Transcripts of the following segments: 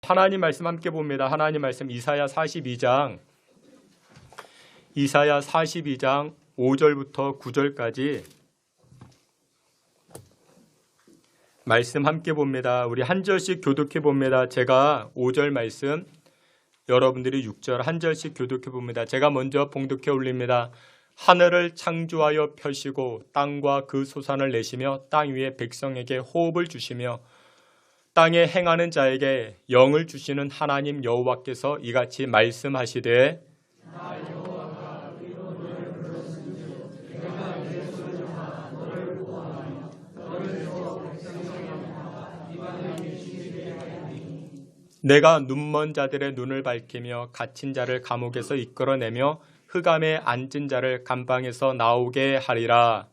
하나님 말씀 함께 봅니다. 하나님 말씀 이사야 42장 5절부터 9절까지 말씀 함께 봅니다. 우리 한 절씩 교독해 봅니다. 제가 5절 말씀, 여러분들이 6절 한 절씩 교독해 봅니다. 제가 먼저 봉독해 올립니다. 하늘을 창조하여 펴시고 땅과 그 소산을 내시며 땅 위에 백성에게 호흡을 주시며 땅에 행하는 자에게 영을 주시는 하나님 여호와께서 이같이 말씀하시되 내가 눈먼 자들의 눈을 밝히며 갇힌 자를 감옥에서 이끌어내며 흑암에 앉은 자를 감방에서 나오게 하리라.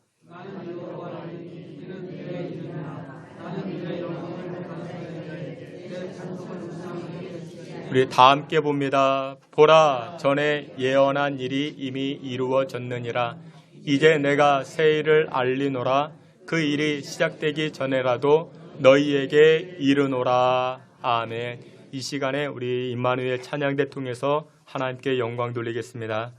우리 다 함께 봅니다. 보라, 전에 예언한 일이 이미 이루어졌느니라. 이제 내가 새 일을 알리노라. 그 일이 시작되기 전에라도 너희에게 이르노라. 아멘. 이 시간에 우리 임마누엘 찬양대 통해서 하나님께 영광 돌리겠습니다.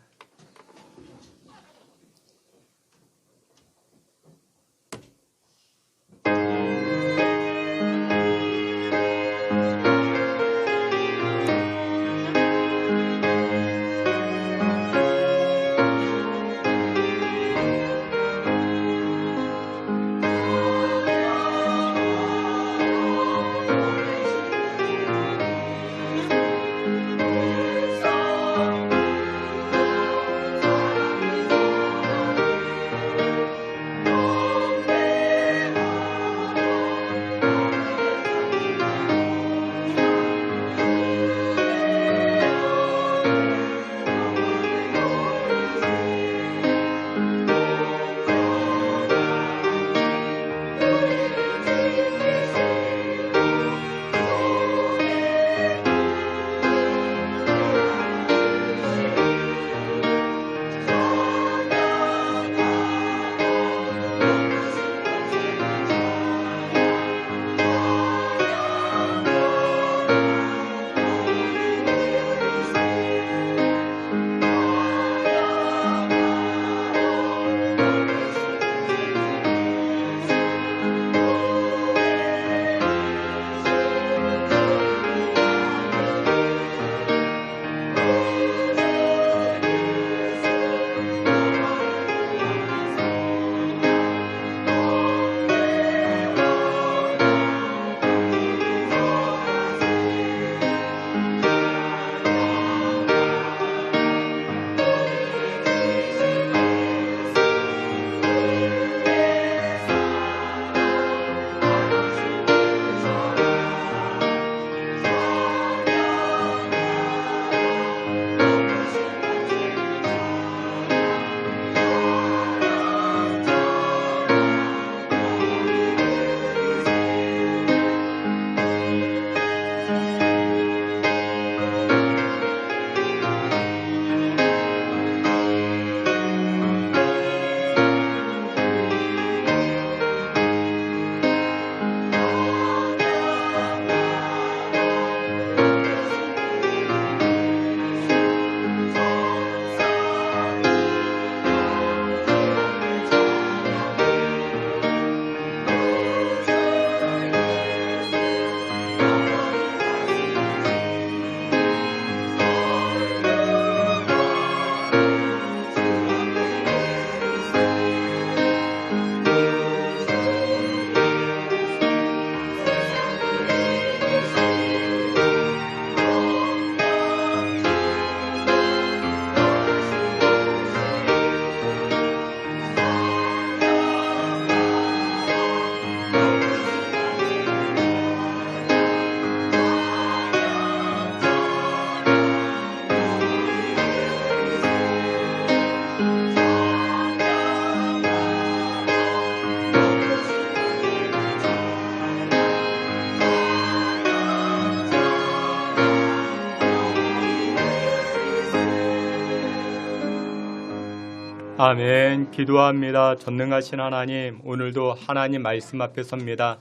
아멘. 기도합니다. 전능하신 하나님, 오늘도 하나님 말씀 앞에 섭니다.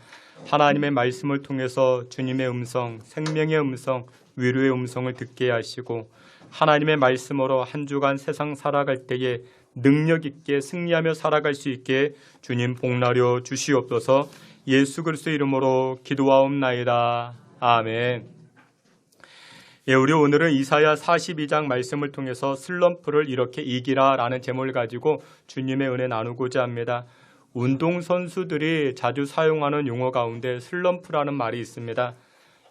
하나님의 말씀을 통해서 주님의 음성, 생명의 음성, 위로의 음성을 듣게 하시고 하나님의 말씀으로 한 주간 세상 살아갈 때에 능력 있게 승리하며 살아갈 수 있게 주님 복나려 주시옵소서. 예수 그리스도의 이름으로 기도하옵나이다. 아멘. 예, 우리 오늘은 이사야 42장 말씀을 통해서 슬럼프를 이렇게 이기라 라는 제목을 가지고 주님의 은혜 나누고자 합니다. 운동선수들이 자주 사용하는 용어 가운데 슬럼프라는 말이 있습니다.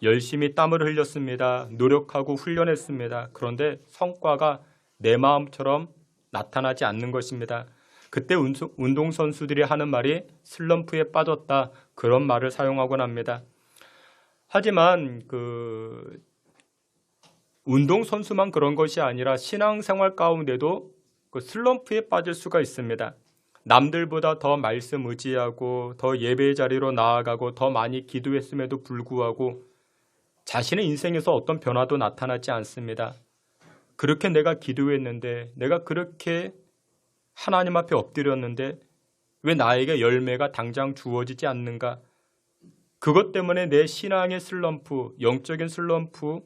열심히 땀을 흘렸습니다. 노력하고 훈련했습니다. 그런데 성과가 내 마음처럼 나타나지 않는 것입니다. 그때 운동선수들이 하는 말이 슬럼프에 빠졌다, 그런 말을 사용하곤 합니다. 하지만 운동선수만 그런 것이 아니라 신앙생활 가운데도 그 슬럼프에 빠질 수가 있습니다. 남들보다 더 말씀 의지하고 더 예배 자리로 나아가고 더 많이 기도했음에도 불구하고 자신의 인생에서 어떤 변화도 나타나지 않습니다. 그렇게 내가 기도했는데, 내가 그렇게 하나님 앞에 엎드렸는데 왜 나에게 열매가 당장 주어지지 않는가? 그것 때문에 내 신앙의 슬럼프, 영적인 슬럼프,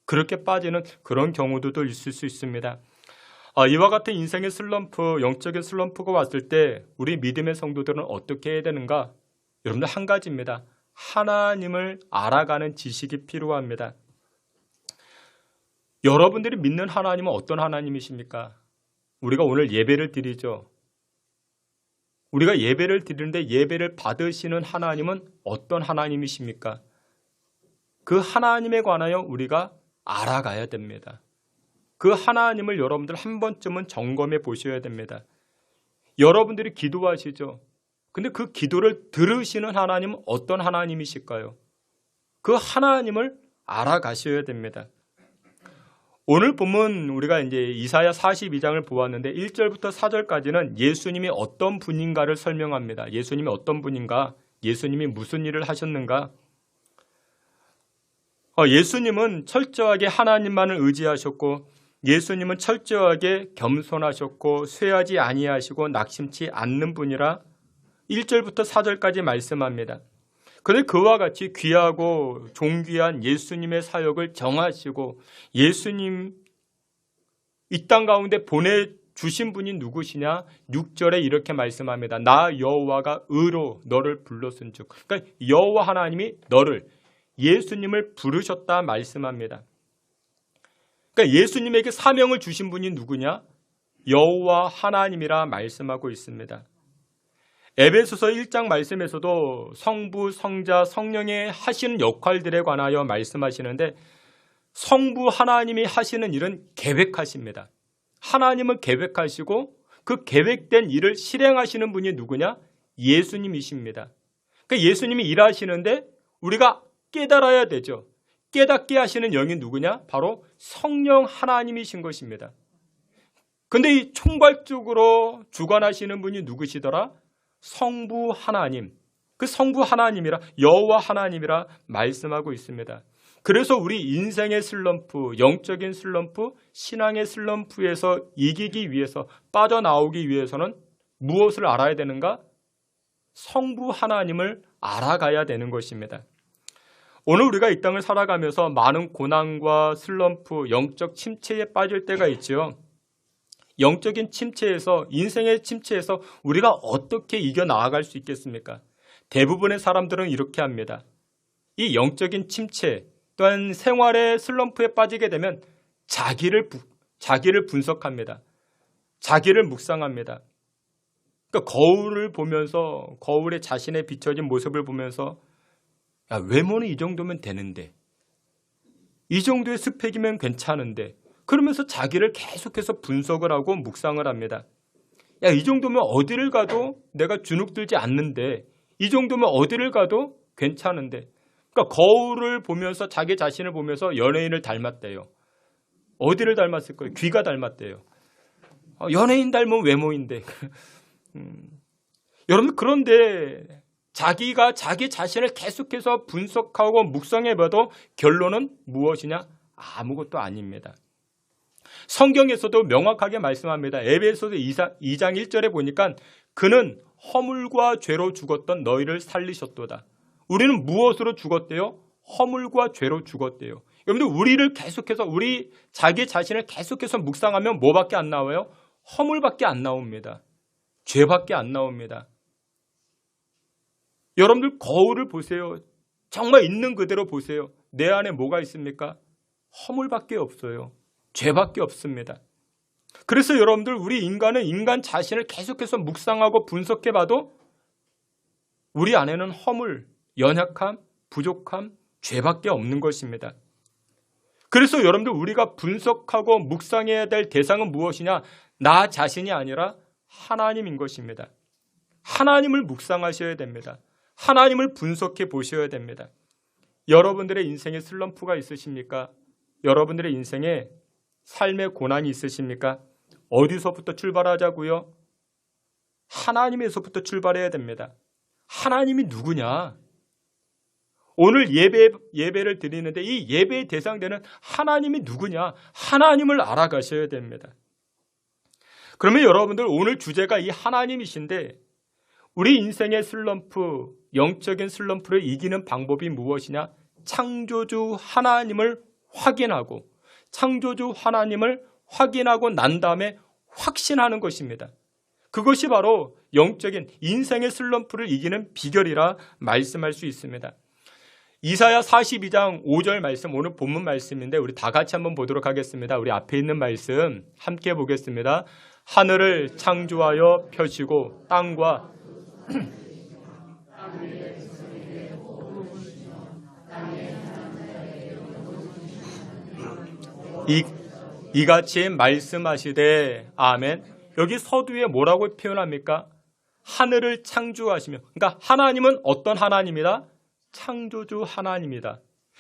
그렇게 빠지는 그런 경우도 있을 수 있습니다. 이와 같은 인생의 슬럼프, 영적인 슬럼프가 왔을 때 우리 믿음의 성도들은 어떻게 해야 되는가? 여러분들 한 가지입니다. 하나님을 알아가는 지식이 필요합니다. 여러분들이 믿는 하나님은 어떤 하나님이십니까? 우리가 오늘 예배를 드리죠. 우리가 예배를 드리는데 예배를 받으시는 하나님은 어떤 하나님이십니까? 그 하나님에 관하여 우리가 알아가야 됩니다. 그 하나님을 여러분들 한 번쯤은 점검해 보셔야 됩니다. 여러분들이 기도하시죠. 근데 그 기도를 들으시는 하나님은 어떤 하나님이실까요? 그 하나님을 알아가셔야 됩니다. 오늘 본문 우리가 이제 이사야 42장을 보았는데 1절부터 4절까지는 예수님이 어떤 분인가를 설명합니다. 예수님이 어떤 분인가? 예수님이 무슨 일을 하셨는가? 예수님은 철저하게 하나님만을 의지하셨고, 예수님은 철저하게 겸손하셨고 쇠하지 아니하시고 낙심치 않는 분이라 1절부터 4절까지 말씀합니다. 그런데 그와 같이 귀하고 존귀한 예수님의 사역을 정하시고 예수님 이 땅 가운데 보내주신 분이 누구시냐? 6절에 이렇게 말씀합니다. 나 여호와가 의로 너를 불렀은즉. 그러니까 여호와 하나님이 너를, 예수님을 부르셨다 말씀합니다. 그러니까 예수님에게 사명을 주신 분이 누구냐? 여호와 하나님이라 말씀하고 있습니다. 에베소서 1장 말씀에서도 성부, 성자, 성령의 하시는 역할들에 관하여 말씀하시는데 성부 하나님이 하시는 일은 계획하십니다. 하나님은 계획하시고 그 계획된 일을 실행하시는 분이 누구냐? 예수님이십니다. 그러니까 예수님이 일하시는데 우리가 깨달아야 되죠. 깨닫게 하시는 영이 누구냐? 바로 성령 하나님이신 것입니다. 그런데 이 총괄적으로 주관하시는 분이 누구시더라? 성부 하나님, 그 성부 하나님이라 여호와 하나님이라 말씀하고 있습니다. 그래서 우리 인생의 슬럼프, 영적인 슬럼프, 신앙의 슬럼프에서 이기기 위해서, 빠져나오기 위해서는 무엇을 알아야 되는가? 성부 하나님을 알아가야 되는 것입니다. 오늘 우리가 이 땅을 살아가면서 많은 고난과 슬럼프, 영적 침체에 빠질 때가 있죠. 영적인 침체에서, 인생의 침체에서 우리가 어떻게 이겨나갈 수 있겠습니까? 대부분의 사람들은 이렇게 합니다. 이 영적인 침체, 또한 생활의 슬럼프에 빠지게 되면 자기를 분석합니다. 자기를 묵상합니다. 그러니까 거울을 보면서, 거울에 자신의 비춰진 모습을 보면서 야, 외모는 이 정도면 되는데, 이 정도의 스펙이면 괜찮은데, 그러면서 자기를 계속해서 분석을 하고 묵상을 합니다. 야, 이 정도면 어디를 가도 내가 주눅들지 않는데, 이 정도면 어디를 가도 괜찮은데. 그러니까 거울을 보면서 자기 자신을 보면서 연예인을 닮았대요. 어디를 닮았을 거예요? 귀가 닮았대요. 연예인 닮은 외모인데. 여러분, 그런데 자기가 자기 자신을 계속해서 분석하고 묵상해봐도 결론은 무엇이냐? 아무것도 아닙니다. 성경에서도 명확하게 말씀합니다. 에베소서 2장 1절에 보니까 그는 허물과 죄로 죽었던 너희를 살리셨도다. 우리는 무엇으로 죽었대요? 허물과 죄로 죽었대요. 여러분들 우리를 계속해서 우리 자기 자신을 계속해서 묵상하면 뭐밖에 안 나와요? 허물밖에 안 나옵니다. 죄밖에 안 나옵니다. 여러분들 거울을 보세요. 정말 있는 그대로 보세요. 내 안에 뭐가 있습니까? 허물밖에 없어요. 죄밖에 없습니다. 그래서 여러분들 우리 인간은 인간 자신을 계속해서 묵상하고 분석해봐도 우리 안에는 허물, 연약함, 부족함, 죄밖에 없는 것입니다. 그래서 여러분들 우리가 분석하고 묵상해야 될 대상은 무엇이냐? 나 자신이 아니라 하나님인 것입니다. 하나님을 묵상하셔야 됩니다. 하나님을 분석해 보셔야 됩니다. 여러분들의 인생에 슬럼프가 있으십니까? 여러분들의 인생에 삶의 고난이 있으십니까? 어디서부터 출발하자고요? 하나님에서부터 출발해야 됩니다. 하나님이 누구냐? 오늘 예배를 드리는데 이 예배의 대상되는 하나님이 누구냐? 하나님을 알아가셔야 됩니다. 그러면 여러분들 오늘 주제가 이 하나님이신데 우리 인생의 슬럼프, 영적인 슬럼프를 이기는 방법이 무엇이냐? 창조주 하나님을 확인하고 창조주 하나님을 확인하고 난 다음에 확신하는 것입니다. 그것이 바로 영적인 인생의 슬럼프를 이기는 비결이라 말씀할 수 있습니다. 이사야 42장 5절 말씀, 오늘 본문 말씀인데 우리 다 같이 한번 보도록 하겠습니다. 우리 앞에 있는 말씀 함께 보겠습니다. 하늘을 창조하여 펴시고 땅과 이같이 말씀하시되 아멘. 여기 서두에 뭐라고 표현합니까? 하늘을 창조하시며, 그러니까 하나님은 어떤 하나님이다? 창조주 하나님이다.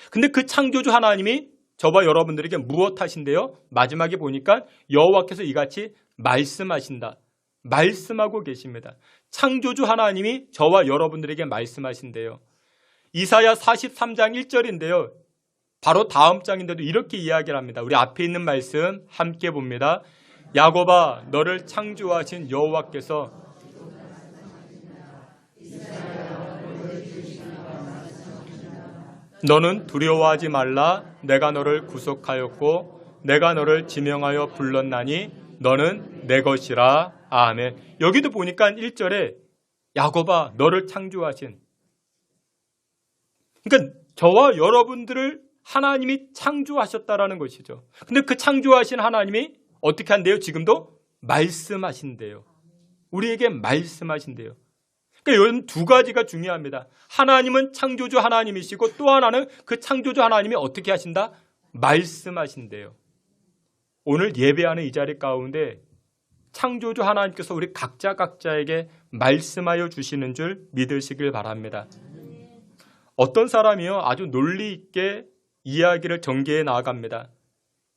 근데 그 창조주 하나님이 저와 여러분들에게 무엇 하신대요? 마지막에 보니까 여호와께서 이같이 말씀하신다. 말씀하고 계십니다. 창조주 하나님이 저와 여러분들에게 말씀하신대요. 이사야 43장 1절인데요. 바로 다음 장인데도 이렇게 이야기를 합니다. 우리 앞에 있는 말씀 함께 봅니다. 야곱아, 너를 창조하신 여호와께서 너는 두려워하지 말라. 내가 너를 구속하였고 내가 너를 지명하여 불렀나니 너는 내 것이라. 아멘. 여기도 보니까 1절에 야곱아, 너를 창조하신, 그러니까 저와 여러분들을 하나님이 창조하셨다라는 것이죠. 근데 그 창조하신 하나님이 어떻게 한대요? 지금도 말씀하신대요. 우리에게 말씀하신대요. 그러니까 이런 두 가지가 중요합니다. 하나님은 창조주 하나님이시고 또 하나는 그 창조주 하나님이 어떻게 하신다? 말씀하신대요. 오늘 예배하는 이 자리 가운데 창조주 하나님께서 우리 각자에게 말씀하여 주시는 줄 믿으시길 바랍니다. 어떤 사람이요 아주 논리 있게 이야기를 전개해 나아갑니다.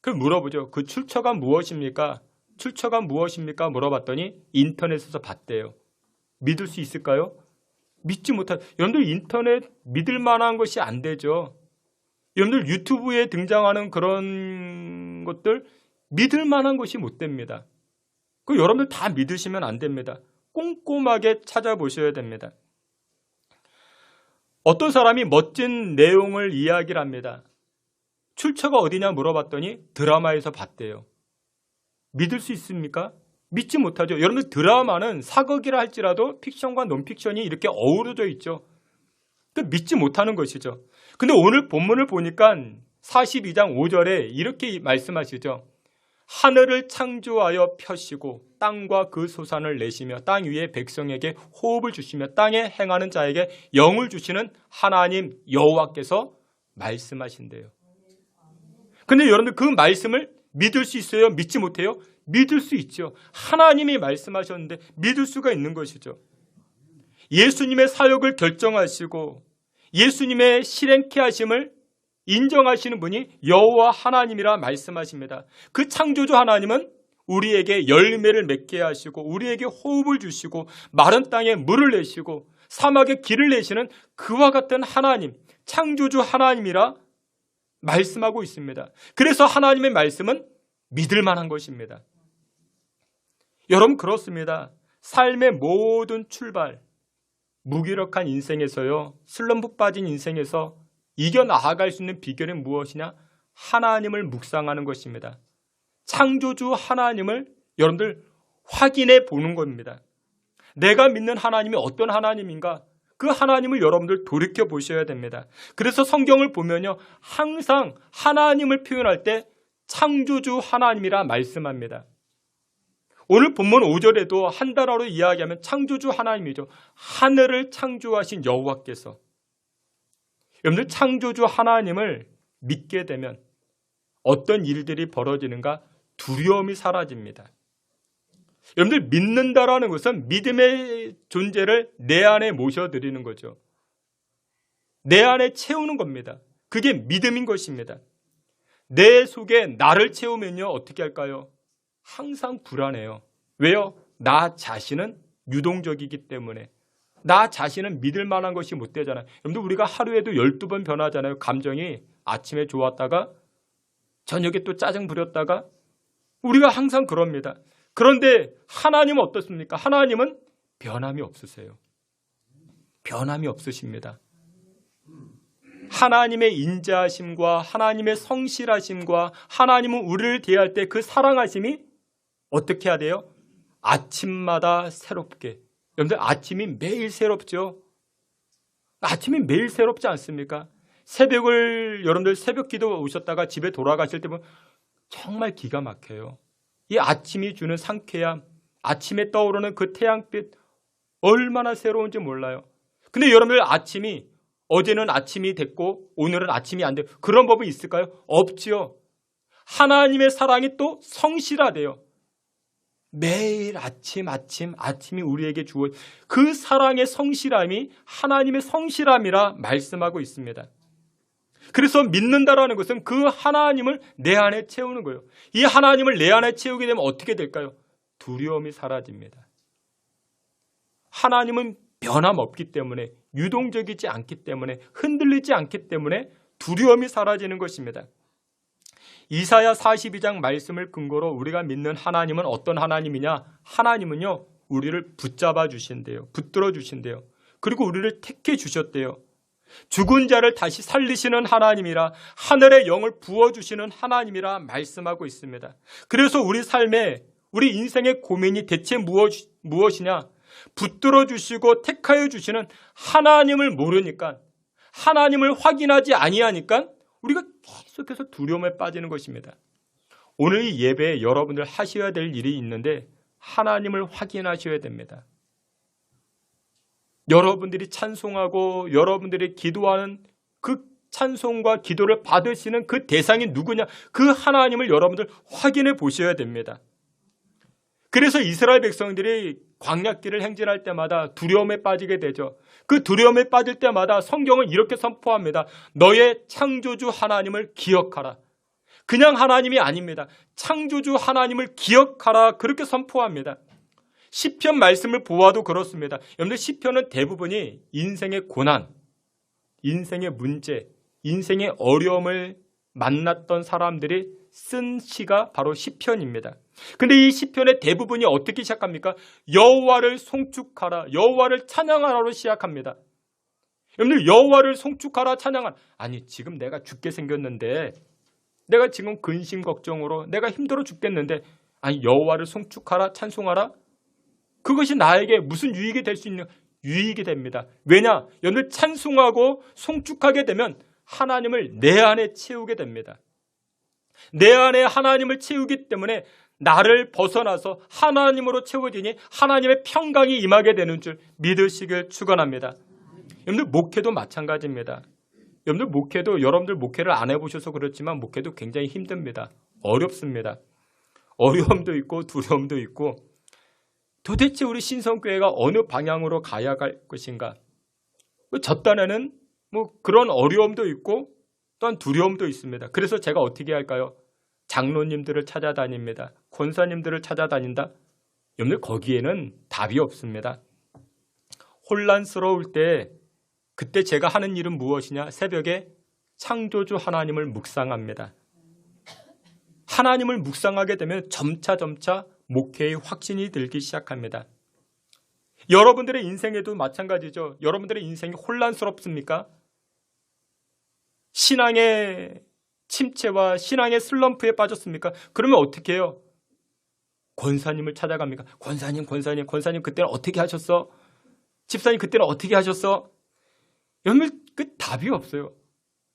그 물어보죠. 그 출처가 무엇입니까? 출처가 무엇입니까? 물어봤더니 인터넷에서 봤대요. 믿을 수 있을까요? 믿지 못할. 여러분들 인터넷 믿을 만한 것이 안 되죠. 여러분들 유튜브에 등장하는 그런 것들 믿을 만한 것이 못 됩니다. 그 여러분들 다 믿으시면 안 됩니다. 꼼꼼하게 찾아보셔야 됩니다. 어떤 사람이 멋진 내용을 이야기를 합니다. 출처가 어디냐 물어봤더니 드라마에서 봤대요. 믿을 수 있습니까? 믿지 못하죠. 여러분들 드라마는 사극이라 할지라도 픽션과 논픽션이 이렇게 어우러져 있죠. 그러니까 믿지 못하는 것이죠. 근데 오늘 본문을 보니까 42장 5절에 이렇게 말씀하시죠. 하늘을 창조하여 펴시고 땅과 그 소산을 내시며 땅 위에 백성에게 호흡을 주시며 땅에 행하는 자에게 영을 주시는 하나님 여호와께서 말씀하신대요. 근데 여러분들 그 말씀을 믿을 수 있어요? 믿지 못해요? 믿을 수 있죠. 하나님이 말씀하셨는데 믿을 수가 있는 것이죠. 예수님의 사역을 결정하시고 예수님의 실행케 하심을 인정하시는 분이 여호와 하나님이라 말씀하십니다. 그 창조주 하나님은 우리에게 열매를 맺게 하시고 우리에게 호흡을 주시고 마른 땅에 물을 내시고 사막에 길을 내시는 그와 같은 하나님, 창조주 하나님이라 말씀하고 있습니다. 그래서 하나님의 말씀은 믿을 만한 것입니다. 여러분 그렇습니다. 삶의 모든 출발, 무기력한 인생에서요, 슬럼프 빠진 인생에서 이겨나갈 수 있는 비결은 무엇이냐? 하나님을 묵상하는 것입니다. 창조주 하나님을 여러분들 확인해 보는 겁니다. 내가 믿는 하나님이 어떤 하나님인가? 그 하나님을 여러분들 돌이켜 보셔야 됩니다. 그래서 성경을 보면요, 항상 하나님을 표현할 때 창조주 하나님이라 말씀합니다. 오늘 본문 5절에도 한 단어로 이야기하면 창조주 하나님이죠. 하늘을 창조하신 여호와께서. 여러분들 창조주 하나님을 믿게 되면 어떤 일들이 벌어지는가? 두려움이 사라집니다. 여러분들 믿는다라는 것은 믿음의 존재를 내 안에 모셔드리는 거죠. 내 안에 채우는 겁니다. 그게 믿음인 것입니다. 내 속에 나를 채우면요, 어떻게 할까요? 항상 불안해요. 왜요? 나 자신은 유동적이기 때문에. 나 자신은 믿을 만한 것이 못 되잖아요. 여러분들 우리가 하루에도 12번 변하잖아요. 감정이 아침에 좋았다가 저녁에 또 짜증 부렸다가 우리가 항상 그럽니다. 그런데 하나님은 어떻습니까? 하나님은 변함이 없으세요. 변함이 없으십니다. 하나님의 인자하심과 하나님의 성실하심과 하나님은 우리를 대할 때 그 사랑하심이 어떻게 해야 돼요? 아침마다 새롭게. 여러분들 아침이 매일 새롭죠? 아침이 매일 새롭지 않습니까? 새벽을 여러분들 새벽 기도 오셨다가 집에 돌아가실 때 보면 정말 기가 막혀요. 이 아침이 주는 상쾌함, 아침에 떠오르는 그 태양빛 얼마나 새로운지 몰라요. 근데 여러분들 아침이 어제는 아침이 됐고 오늘은 아침이 안 돼요. 그런 법은 있을까요? 없지요. 하나님의 사랑이 또 성실하대요. 매일 아침이 우리에게 주어 그 사랑의 성실함이 하나님의 성실함이라 말씀하고 있습니다. 그래서 믿는다라는 것은 그 하나님을 내 안에 채우는 거예요. 이 하나님을 내 안에 채우게 되면 어떻게 될까요? 두려움이 사라집니다. 하나님은 변함없기 때문에, 유동적이지 않기 때문에, 흔들리지 않기 때문에 두려움이 사라지는 것입니다. 이사야 42장 말씀을 근거로 우리가 믿는 하나님은 어떤 하나님이냐? 하나님은요, 우리를 붙잡아 주신대요. 붙들어 주신대요. 그리고 우리를 택해 주셨대요. 죽은 자를 다시 살리시는 하나님이라, 하늘의 영을 부어주시는 하나님이라 말씀하고 있습니다. 그래서 우리 삶에, 우리 인생의 고민이 대체 무엇이냐? 붙들어 주시고 택하여 주시는 하나님을 모르니까, 하나님을 확인하지 아니하니까 우리가 계속해서 두려움에 빠지는 것입니다. 오늘 이 예배에 여러분들 하셔야 될 일이 있는데 하나님을 확인하셔야 됩니다. 여러분들이 찬송하고 여러분들이 기도하는 그 찬송과 기도를 받으시는 그 대상이 누구냐? 그 하나님을 여러분들 확인해 보셔야 됩니다. 그래서 이스라엘 백성들이 광야길을 행진할 때마다 두려움에 빠지게 되죠. 그 두려움에 빠질 때마다 성경은 이렇게 선포합니다. 너의 창조주 하나님을 기억하라. 그냥 하나님이 아닙니다. 창조주 하나님을 기억하라. 그렇게 선포합니다. 시편 말씀을 보아도 그렇습니다. 여러분들 시편은 대부분이 인생의 고난, 인생의 문제, 인생의 어려움을 만났던 사람들이 쓴 시가 바로 시편입니다. 근데 이 시편의 대부분이 어떻게 시작합니까? 여호와를 송축하라, 여호와를 찬양하라로 시작합니다. 여러분들 여호와를 송축하라, 찬양하라. 아니 지금 내가 죽게 생겼는데, 내가 지금 근심 걱정으로 내가 힘들어 죽겠는데, 아니 여호와를 송축하라, 찬송하라? 그것이 나에게 무슨 유익이 될 수 있는? 유익이 됩니다. 왜냐? 여러분들 찬송하고 송축하게 되면 하나님을 내 안에 채우게 됩니다. 내 안에 하나님을 채우기 때문에 나를 벗어나서 하나님으로 채워지니 하나님의 평강이 임하게 되는 줄 믿으시길 축원합니다. 여러분들 목회도 마찬가지입니다. 여러분들 목회를 안 해보셔서 그렇지만 목회도 굉장히 힘듭니다. 어렵습니다. 어려움도 있고 두려움도 있고, 도대체 우리 신성교회가 어느 방향으로 가야 할 것인가? 저 딴에는 그런 어려움도 있고 또한 두려움도 있습니다. 그래서 제가 어떻게 할까요? 장로님들을 찾아다닙니다. 권사님들을 찾아다닌다? 여러분들 거기에는 답이 없습니다. 혼란스러울 때 그때 제가 하는 일은 무엇이냐? 새벽에 창조주 하나님을 묵상합니다. 하나님을 묵상하게 되면 점차 목회의 확신이 들기 시작합니다. 여러분들의 인생에도 마찬가지죠. 여러분들의 인생이 혼란스럽습니까? 신앙의 침체와 신앙의 슬럼프에 빠졌습니까? 그러면 어떻게 해요? 권사님을 찾아갑니까? 권사님 그때는 어떻게 하셨어? 집사님 그때는 어떻게 하셨어? 여러분 그 답이 없어요.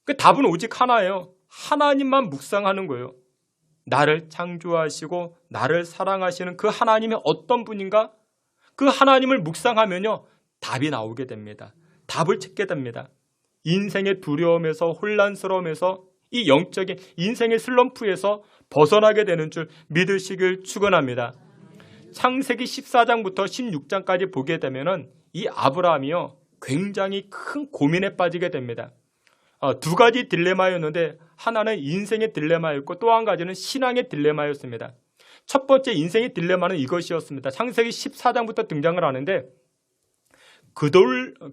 그 답은 오직 하나예요. 하나님만 묵상하는 거예요. 나를 창조하시고 나를 사랑하시는 그 하나님이 어떤 분인가? 그 하나님을 묵상하면요 답이 나오게 됩니다. 답을 찾게 됩니다. 인생의 두려움에서 혼란스러움에서 이 영적인 인생의 슬럼프에서 벗어나게 되는 줄 믿으시길 축원합니다. 창세기 14장부터 16장까지 보게 되면은 이 아브라함이요 굉장히 큰 고민에 빠지게 됩니다. 두 가지 딜레마였는데 하나는 인생의 딜레마였고 또 한 가지는 신앙의 딜레마였습니다. 첫 번째 인생의 딜레마는 이것이었습니다. 창세기 14장부터 등장을 하는데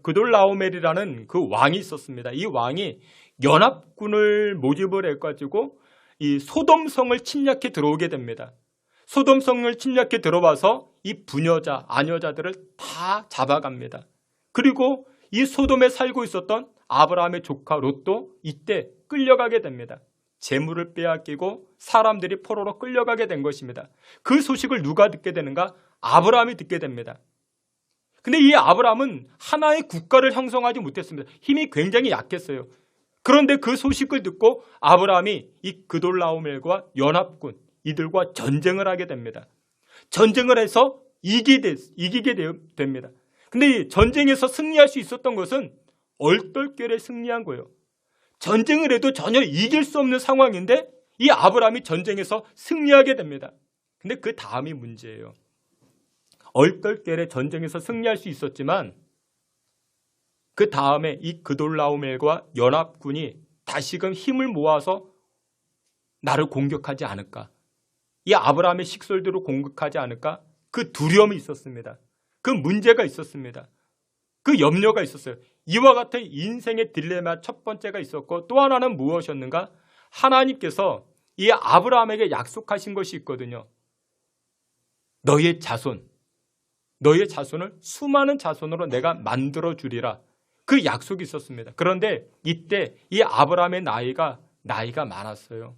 그돌라오멜이라는 그 왕이 있었습니다. 이 왕이 연합군을 모집을 해가지고 이 소돔성을 침략해 들어오게 됩니다. 소돔성을 침략해 들어와서 이 부녀자, 아녀자들을 다 잡아갑니다. 그리고 이 소돔에 살고 있었던 아브라함의 조카 롯도 이때 끌려가게 됩니다. 재물을 빼앗기고 사람들이 포로로 끌려가게 된 것입니다. 그 소식을 누가 듣게 되는가? 아브라함이 듣게 됩니다. 근데 이 아브라함은 하나의 국가를 형성하지 못했습니다. 힘이 굉장히 약했어요. 그런데 그 소식을 듣고 아브라함이 이 그돌라오멜과 연합군 이들과 전쟁을 하게 됩니다. 전쟁을 해서 이기게 됩니다. 근데 이 전쟁에서 승리할 수 있었던 것은 얼떨결에 승리한 거예요. 전쟁을 해도 전혀 이길 수 없는 상황인데 이 아브라함이 전쟁에서 승리하게 됩니다. 근데 그 다음이 문제예요. 얼떨결에 전쟁에서 승리할 수 있었지만 그 다음에 이 그돌라오멜과 연합군이 다시금 힘을 모아서 나를 공격하지 않을까? 이 아브라함의 식솔들을 공격하지 않을까? 그 두려움이 있었습니다. 그 문제가 있었습니다. 그 염려가 있었어요. 이와 같은 인생의 딜레마 첫 번째가 있었고 또 하나는 무엇이었는가? 하나님께서 이 아브라함에게 약속하신 것이 있거든요. 너의 자손을 수많은 자손으로 내가 만들어 주리라. 그 약속이 있었습니다. 그런데 이때 이 아브라함의 나이가 많았어요.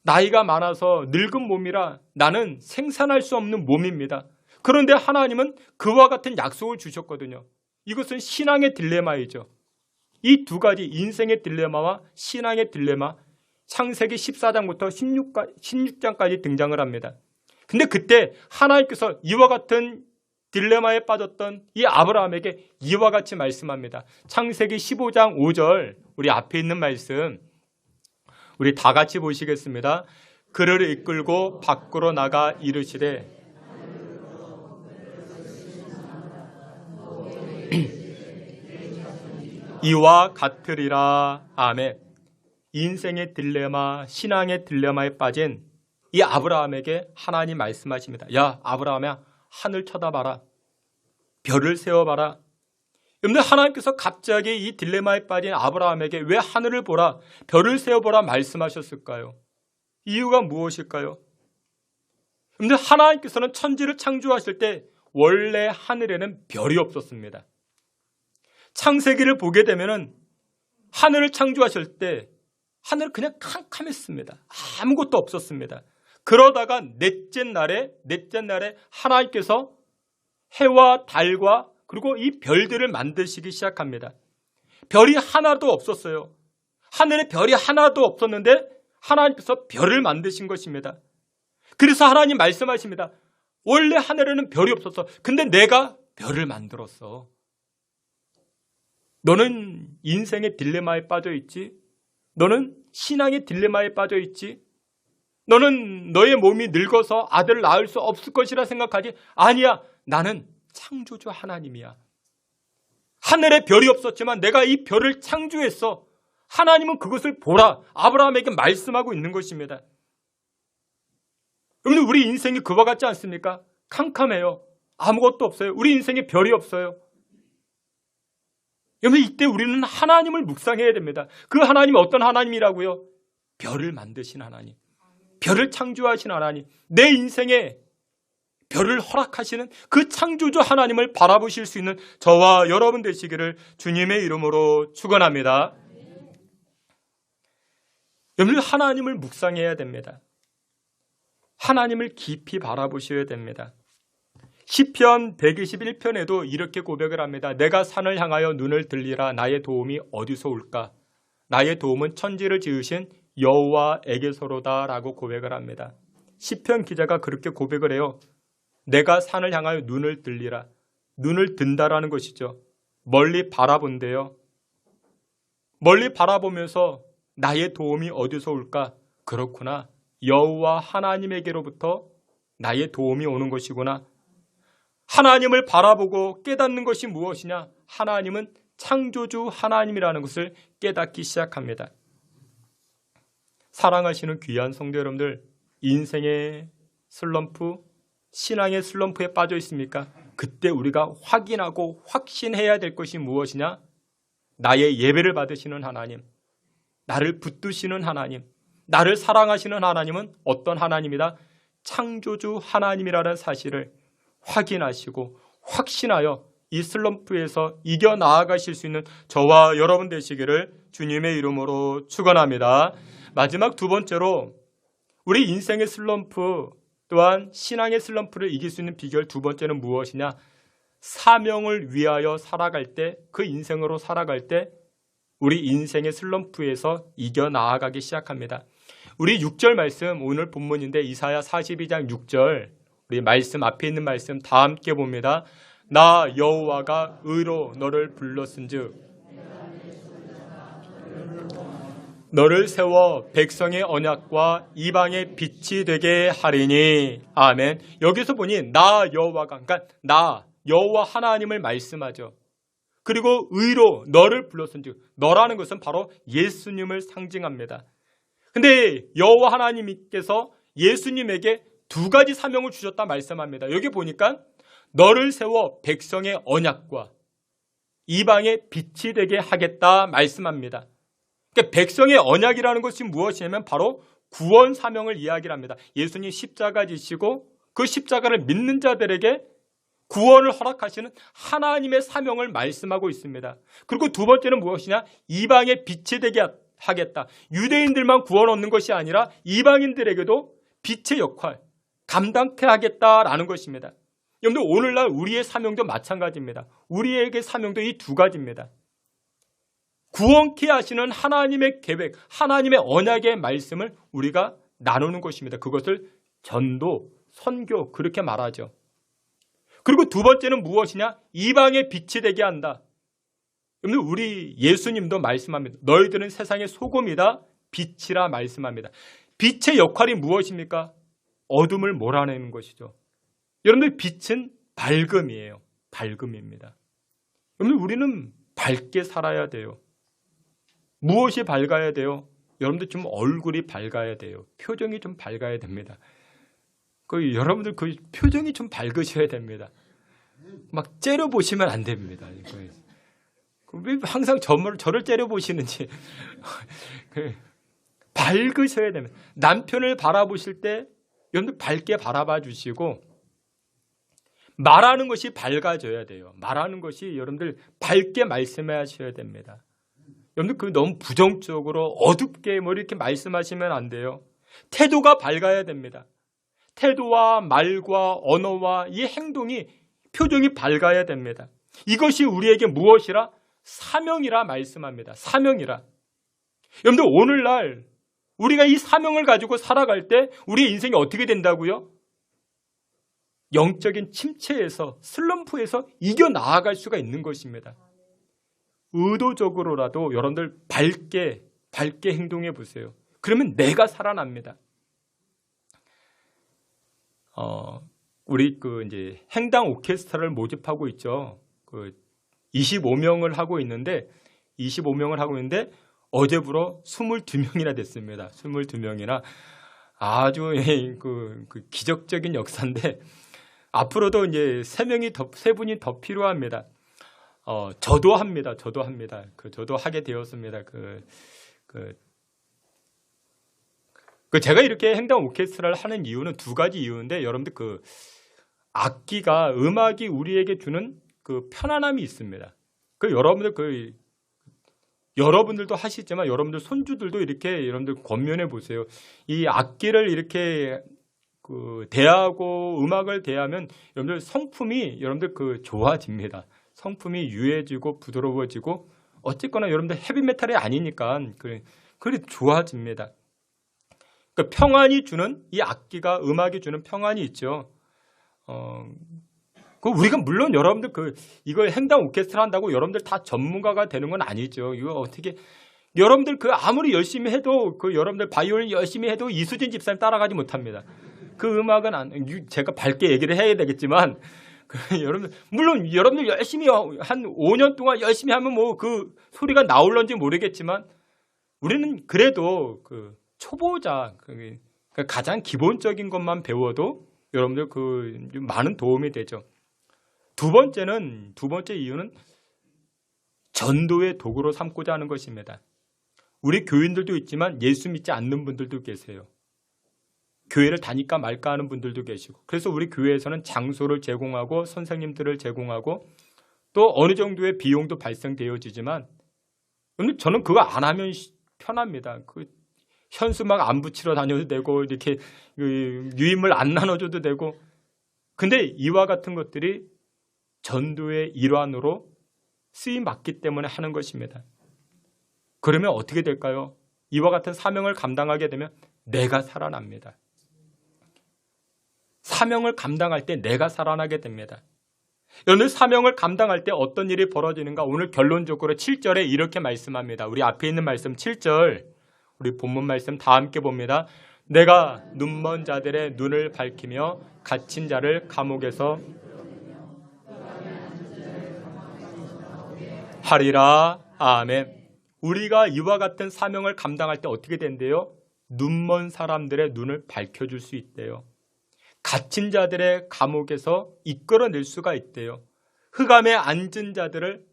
나이가 많아서 늙은 몸이라 나는 생산할 수 없는 몸입니다. 그런데 하나님은 그와 같은 약속을 주셨거든요. 이것은 신앙의 딜레마이죠. 이 두 가지 인생의 딜레마와 신앙의 딜레마 창세기 14장부터 16장까지 등장을 합니다. 근데 그때 하나님께서 이와 같은 딜레마에 빠졌던 이 아브라함에게 이와 같이 말씀합니다. 창세기 15장 5절 우리 앞에 있는 말씀 우리 다 같이 보시겠습니다. 그를 이끌고 밖으로 나가 이르시되 이와 같으리라. 아멘. 인생의 딜레마, 신앙의 딜레마에 빠진 이 아브라함에게 하나님 말씀하십니다. 야 아브라함아 하늘 쳐다봐라. 별을 세워봐라. 여러분들 하나님께서 갑자기 이 딜레마에 빠진 아브라함에게 왜 하늘을 보라, 별을 세워보라 말씀하셨을까요? 이유가 무엇일까요? 여러분들 하나님께서는 천지를 창조하실 때 원래 하늘에는 별이 없었습니다. 창세기를 보게 되면은 하늘을 창조하실 때 하늘은 그냥 캄캄했습니다. 아무것도 없었습니다. 그러다가 넷째 날에 하나님께서 해와 달과 그리고 이 별들을 만드시기 시작합니다. 별이 하나도 없었어요. 하늘에 별이 하나도 없었는데 하나님께서 별을 만드신 것입니다. 그래서 하나님 말씀하십니다. 원래 하늘에는 별이 없었어. 근데 내가 별을 만들었어. 너는 인생의 딜레마에 빠져 있지? 너는 신앙의 딜레마에 빠져 있지? 너는 너의 몸이 늙어서 아들을 낳을 수 없을 것이라 생각하지? 아니야. 나는 창조주 하나님이야. 하늘에 별이 없었지만 내가 이 별을 창조했어. 하나님은 그것을 보라. 아브라함에게 말씀하고 있는 것입니다. 여러분 우리 인생이 그와 같지 않습니까? 캄캄해요. 아무것도 없어요. 우리 인생에 별이 없어요. 여러분 이때 우리는 하나님을 묵상해야 됩니다. 그 하나님이 어떤 하나님이라고요? 별을 만드신 하나님. 별을 창조하신 하나님. 내 인생에 별을 허락하시는 그 창조주 하나님을 바라보실 수 있는 저와 여러분 되시기를 주님의 이름으로 축원합니다. 여러분, 하나님을 묵상해야 됩니다. 하나님을 깊이 바라보셔야 됩니다. 시편 121편에도 이렇게 고백을 합니다. 내가 산을 향하여 눈을 들리라. 나의 도움이 어디서 올까? 나의 도움은 천지를 지으신 여호와에게서로다 라고 고백을 합니다. 시편 기자가 그렇게 고백을 해요. 내가 산을 향하여 눈을 들리라. 눈을 든다라는 것이죠. 멀리 바라본대요. 멀리 바라보면서 나의 도움이 어디서 올까? 그렇구나. 여호와 하나님에게로부터 나의 도움이 오는 것이구나. 하나님을 바라보고 깨닫는 것이 무엇이냐? 하나님은 창조주 하나님이라는 것을 깨닫기 시작합니다. 사랑하시는 귀한 성도 여러분들, 인생의 슬럼프, 신앙의 슬럼프에 빠져 있습니까? 그때 우리가 확인하고 확신해야 될 것이 무엇이냐? 나의 예배를 받으시는 하나님, 나를 붙드시는 하나님, 나를 사랑하시는 하나님은 어떤 하나님이다? 창조주 하나님이라는 사실을 확인하시고 확신하여 이 슬럼프에서 이겨나아가실 수 있는 저와 여러분 되시기를 주님의 이름으로 축원합니다. 마지막 두 번째로 우리 인생의 슬럼프 또한 신앙의 슬럼프를 이길 수 있는 비결 두 번째는 무엇이냐? 사명을 위하여 살아갈 때, 그 인생으로 살아갈 때 우리 인생의 슬럼프에서 이겨나아가기 시작합니다. 우리 6절 말씀, 오늘 본문인데 이사야 42장 6절, 우리 말씀 앞에 있는 말씀 다 함께 봅니다. 나 여호와가 의로 너를 불렀은즉 너를 세워 백성의 언약과 이방의 빛이 되게 하리니. 아멘. 여기서 보니 나 여호와가, 그러니까 나 여호와 하나님을 말씀하죠. 그리고 의로 너를 불렀은즉, 너라는 것은 바로 예수님을 상징합니다. 근데 여호와 하나님께서 예수님에게 두 가지 사명을 주셨다 말씀합니다. 여기 보니까 너를 세워 백성의 언약과 이방의 빛이 되게 하겠다 말씀합니다. 그러니까 백성의 언약이라는 것이 무엇이냐면 바로 구원 사명을 이야기합니다. 예수님 십자가 지시고 그 십자가를 믿는 자들에게 구원을 허락하시는 하나님의 사명을 말씀하고 있습니다. 그리고 두 번째는 무엇이냐? 이방의 빛이 되게 하겠다. 유대인들만 구원 얻는 것이 아니라 이방인들에게도 빛의 역할, 감당케 하겠다라는 것입니다. 여러분들, 오늘날 우리의 사명도 마찬가지입니다. 우리에게 사명도 이 두 가지입니다. 구원케 하시는 하나님의 계획, 하나님의 언약의 말씀을 우리가 나누는 것입니다. 그것을 전도, 선교, 그렇게 말하죠. 그리고 두 번째는 무엇이냐? 이방의 빛이 되게 한다. 여러분들, 우리 예수님도 말씀합니다. 너희들은 세상의 소금이다, 빛이라 말씀합니다. 빛의 역할이 무엇입니까? 어둠을 몰아내는 것이죠. 여러분들, 빛은 밝음이에요. 밝음입니다. 여러분들, 우리는 밝게 살아야 돼요. 무엇이 밝아야 돼요? 여러분들 좀 얼굴이 밝아야 돼요. 표정이 좀 밝아야 됩니다. 여러분들 그 표정이 좀 밝으셔야 됩니다. 막 째려보시면 안 됩니다. 왜 항상 저를 째려보시는지. 밝으셔야 됩니다. 남편을 바라보실 때 여러분들 밝게 바라봐 주시고, 말하는 것이 밝아져야 돼요. 말하는 것이 여러분들 밝게 말씀하셔야 됩니다. 여러분들 너무 부정적으로 어둡게 이렇게 말씀하시면 안 돼요. 태도가 밝아야 됩니다. 태도와 말과 언어와 이 행동이, 표정이 밝아야 됩니다. 이것이 우리에게 무엇이라? 사명이라 말씀합니다. 사명이라. 여러분들, 오늘날 우리가 이 사명을 가지고 살아갈 때 우리의 인생이 어떻게 된다고요? 영적인 침체에서, 슬럼프에서 이겨나아갈 수가 있는 것입니다. 의도적으로라도 여러분들 밝게 행동해 보세요. 그러면 내가 살아납니다. 우리 이제 행당 오케스트라를 모집하고 있죠. 25명을 하고 있는데 어제부로 22명이나 됐습니다. 22명이나 아주 기적적인 역사인데, 앞으로도 이제 세 분이 더 필요합니다. 저도 합니다. 저도 하게 되었습니다. 제가 이렇게 행당 오케스트라를 하는 이유는 두 가지 이유인데, 여러분들 악기가 음악이 우리에게 주는 그 편안함이 있습니다. 그 여러분들도 하시지만 여러분들 손주들도 이렇게 여러분들 권면해 보세요. 이 악기를 이렇게 대하고 음악을 대하면 여러분들 성품이 여러분들 좋아집니다. 성품이 유해지고 부드러워지고 어쨌거나 여러분들 헤비메탈이 아니니까 그래 좋아집니다. 그 평안이 주는 이 악기가 음악이 주는 평안이 있죠. 우리가 물론 여러분들 이걸 행당 오케스트라 한다고 여러분들 다 전문가가 되는 건 아니죠. 이거 어떻게 여러분들 아무리 열심히 해도 여러분들 바이올린 열심히 해도 이수진 집사님 따라가지 못합니다. 그 음악은 제가 밝게 얘기를 해야 되겠지만 여러분들 물론 여러분들 열심히 한 5년 동안 열심히 하면 뭐 그 소리가 나올런지 모르겠지만 우리는 그래도 초보자 가장 기본적인 것만 배워도 여러분들 많은 도움이 되죠. 두 번째 이유는 전도의 도구로 삼고자 하는 것입니다. 우리 교인들도 있지만 예수 믿지 않는 분들도 계세요. 교회를 다닐까 말까 하는 분들도 계시고 그래서 우리 교회에서는 장소를 제공하고 선생님들을 제공하고 또 어느 정도의 비용도 발생되어지지만 저는 그거 안 하면 편합니다. 현수막 안 붙이러 다녀도 되고 이렇게 유인물 안 나눠줘도 되고 근데 이와 같은 것들이 전도의 일환으로 쓰임 받기 때문에 하는 것입니다. 그러면 어떻게 될까요? 이와 같은 사명을 감당하게 되면 내가 살아납니다. 사명을 감당할 때 내가 살아나게 됩니다. 여러분 사명을 감당할 때 어떤 일이 벌어지는가? 오늘 결론적으로 7절에 이렇게 말씀합니다. 우리 앞에 있는 말씀 7절 우리 본문 말씀 다 함께 봅니다. 내가 눈먼 자들의 눈을 밝히며 갇힌 자를 감옥에서 하리라. 아멘. 우리가 이와 같은 사명을 감당할 때 어떻게 된대요? 눈먼 사람들의 눈을 밝혀줄 수 있대요. 갇힌 자들의 감옥에서 이끌어낼 수가 있대요. 흑암에 앉은 자들을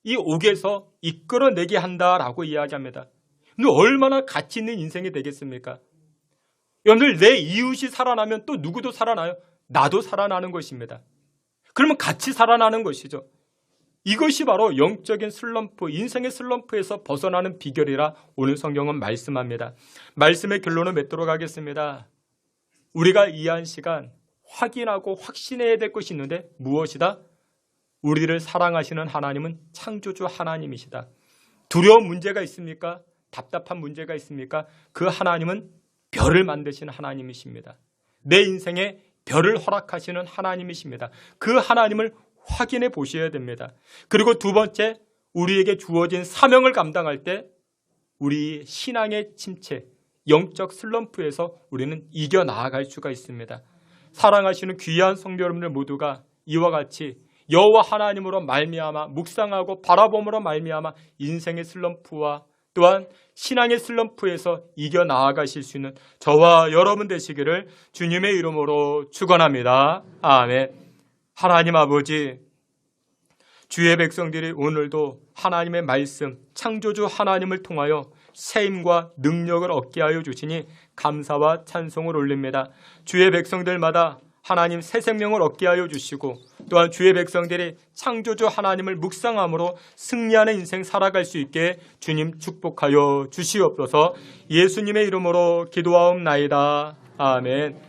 이 옥에서 이끌어내게 한다라고 이야기합니다. 근데 얼마나 가치 있는 인생이 되겠습니까? 여러분들 내 이웃이 살아나면 또 누구도 살아나요? 나도 살아나는 것입니다. 그러면 같이 살아나는 것이죠. 이것이 바로 영적인 슬럼프, 인생의 슬럼프에서 벗어나는 비결이라 오늘 성경은 말씀합니다. 말씀의 결론을 맺도록 하겠습니다. 우리가 이 한 시간 확인하고 확신해야 될 것이 있는데 무엇이다? 우리를 사랑하시는 하나님은 창조주 하나님이시다. 두려운 문제가 있습니까? 답답한 문제가 있습니까? 그 하나님은 별을 만드신 하나님이십니다. 내 인생에 별을 허락하시는 하나님이십니다. 그 하나님을 확인해 보셔야 됩니다. 그리고 두 번째, 우리에게 주어진 사명을 감당할 때 우리 신앙의 침체, 영적 슬럼프에서 우리는 이겨나아갈 수가 있습니다. 사랑하시는 귀한 성도 여러분들 모두가 이와 같이 여호와 하나님으로 말미암아 묵상하고 바라봄으로 말미암아 인생의 슬럼프와 또한 신앙의 슬럼프에서 이겨나아가실 수 있는 저와 여러분 되시기를 주님의 이름으로 축원합니다. 아멘. 하나님 아버지, 주의 백성들이 오늘도 하나님의 말씀, 창조주 하나님을 통하여 세임과 능력을 얻게 하여 주시니 감사와 찬송을 올립니다. 주의 백성들마다 하나님 새 생명을 얻게 하여 주시고 또한 주의 백성들이 창조주 하나님을 묵상함으로 승리하는 인생 살아갈 수 있게 주님 축복하여 주시옵소서. 예수님의 이름으로 기도하옵나이다. 아멘.